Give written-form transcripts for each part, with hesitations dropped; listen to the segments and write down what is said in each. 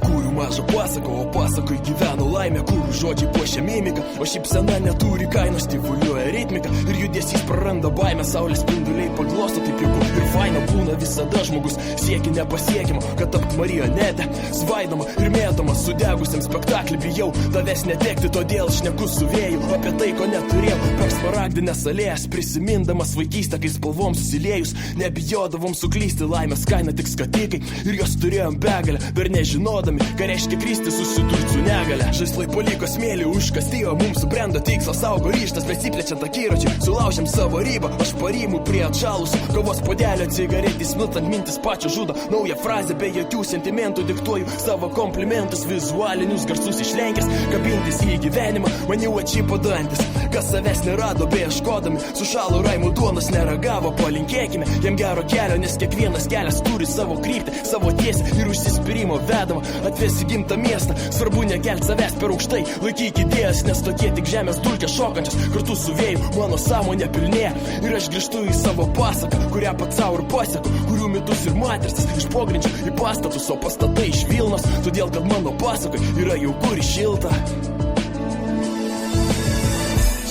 kūriu mažą pasaką, o pasakoj gyveno laimė, kur žodžiai puošia mimiką, o šypsena neturi kainos, tyvuliuoja ritmika ir judesys praranda baimę, saulės spinduliai paglosto, taip jauku ir faina būna visada žmogus siekia nepasiekimo, kad tapt marionetė, svaidoma ir mėtoma sudegusiam spektaklį, bijau tavęs netekti, todėl šneku su vėju apie tai, ko neturėjau, per smaragdinės alėjas prisimindamas vaikystę, kai spalvom susiliejus, nebijodavom suklysti, laimės kaina tik skatikai ir jos turėjom begalę, dar nežinodami, ką reiškia kristi susidurti su negale. Žaislai paliko smėlį užkasti, o mums subrendo tikslas, augo ryštas, besiplečiant akiračiai, sulaužėm savo ribą, aš parimu prie atšalusio kavos puodelio, cigaretės smilt mintis pačio žudo, nauja frazė be jokių sentimentų, diktuoju savo komplimentus, vizualinius garsus išlenkęs, kabintis į gyvenimą, man jau atšypo dantis, kas savęs nerado beieškodami, sušalo raimų duonos neragavo, palinkėkime jam gero kelio, nes kiekvienas kelias turi savo kryptį, savo tiesį ir užsispyrimo vedama, atvesi gimtą miestą, svarbu nekelt savęs per aukštai, laikyk idėjas, nes tokie tik žemės dulkės šokančias, kartu su vėju mano sąmonė pilnėja ir aš grįžtu į savo pasaką, kurią pats savo ir pasieku, kurių mitus ir matricas iš pogrindžio į pastatus, o pastatai iš Vilnos, todėl kad mano pasakai yra jauku ir šilta.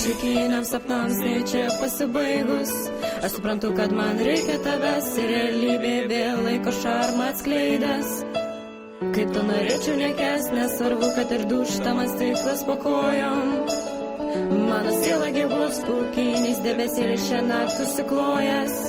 Šikiniams sapnams tai čia pasibaigus, aš suprantu, kad man reikia tavęs ir realybė vėl laiko šarmą atskleidęs. Kaip tu norėčiau nekęs, nesvarbu, kad ir duštamas stiklas po kojom. Mano siela gyvos pūkiniais debesėlis šią naktį susiklojęs.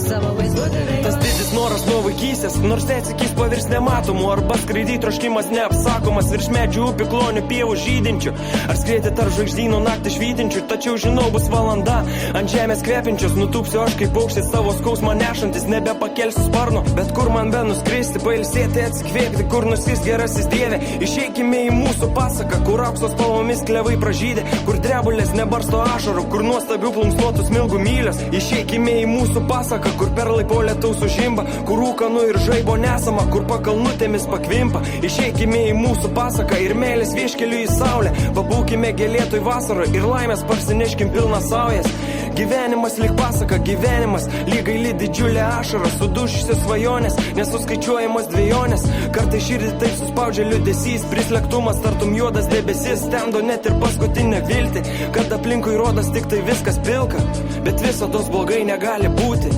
Savo vaizduotę tas didis noras nuo vaikystės, nors atsakys pavirs nematomu, arba skraidy troškimas neapsakomas virš medžių upių klonių pievų žydinčių, ar skrėti tarp žvaigždynų naktį švytinčių, tačiau žinau bus valanda ant žemės kvepinčios, nutūpsiu aš kaip paukštis savo skausmą nešantis, nebepakelsiu sparno, bet kur man be nuskristi, pailsėti, atsikvėpti, kur nuskris gerasis dieve, išeikime į mūsų pasaką, kur aukso spalvomis klevai pražydė, kur drebulės nebarsto ašarų, kur nuostabių plunksnuotų smilgų mylios, išeikime į mūsų pasaką, kur perlai po lietaus užimba, kur ūkanų ir žaibo nesama, kur pakalnutėmis pakvimpa, išeikime į mūsų pasaką ir meilės vieškeliu į saulę, pabūkime gėlėtoj vasarą ir laimės parsineškim pilną saujas. Gyvenimas lyg pasaka, gyvenimas lyg gaili didžiulė ašara, sudušusios svajonės, nesuskaičiuojamos dvejonės, kartai širdį taip suspaudžia liūdesys, prislėgtumas tartum juodas debesis, temdo net ir paskutinę viltį, kad aplinkui rodas tik tai viskas pilka, bet visados blogai negali būti.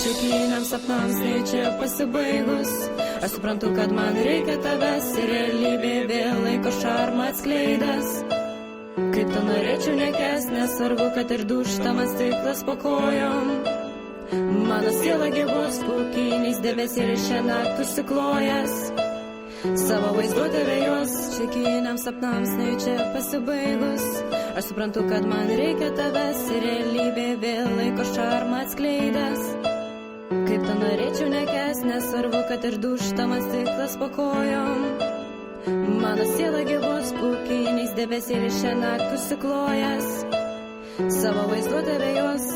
Šikiniams sapnams tai čia pasibaigus, aš suprantu, kad man reikia tavęs ir realybė vėl laiko šarmą atskleidęs. Kaip tu norėčiau nekęs, nesvarbu, kad ir duštamas stiklas po kojom. Mano siela gyvos pūkiniais debesėlis šią naktį susiklojęs. Savo vaizduotę vėjos, šikiniams sapnams tai čia pasibaigus, aš suprantu, kad man reikia tavęs ir realybė vėl laiko šarmą atskleidęs. Kaip tu norėčiau nekęs, nesvarbu, kad ir duštamas stiklas po kojom. Mano siela gyvos pūkiniais debesėlis šią naktį susiklojęs. Savo vaizduotę vėjos,